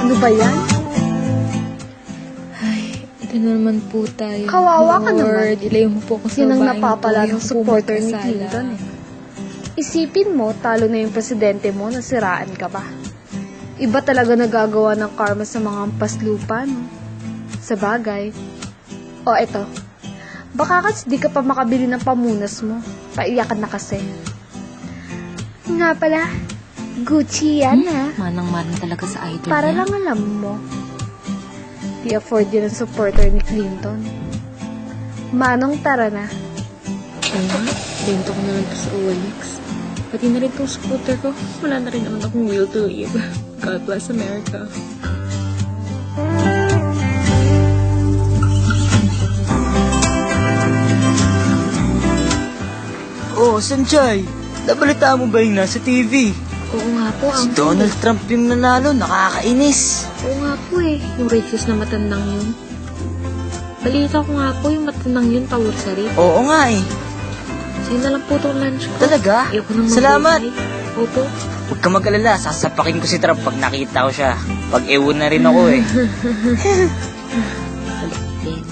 Ano ba yan? Ay, ito na naman po tayo. Kawawa ka naman. Ilayo mo po ako sa Yan ang babaeng napapala to. ng supporter ni Clinton eh. Isipin mo, talo na yung presidente mo, nasiraan ka pa. Iba talaga nagagawa ng karma sa mga hampas lupa, no? Sa bagay. O, eto. Baka kasi di ka pa makabili ng pamunas mo. Paiyakan na kasi. Nga pala, Gucci yan, ha? Manang-manang talaga sa idol Para niya. lang alam mo. Di afford yun ang supporter ni Clinton. Manong, tara na. Ano? Bento ko na lang to sa OLX. Pati na rin tong scooter ko. Wala na rin naman akong will to live. God bless America. Oh, Sanjay, nabalita mo ba yung nasa TV? Oo nga po, Si ang Donald Trump yung nanalo, nakakainis. Oo nga po eh, yung racist na matandang yun. Balita ko nga po yung matandang yun, power sa rape. Oo nga eh. Sa'yo na lang po itong lunch ko. Talaga? Ayoko nang Salamat. mabuhay. Opo. Huwag ka mag-alala, sasapakin ko si Trump pag nakita ko siya. Pag-ewan na rin ako eh. Balik din.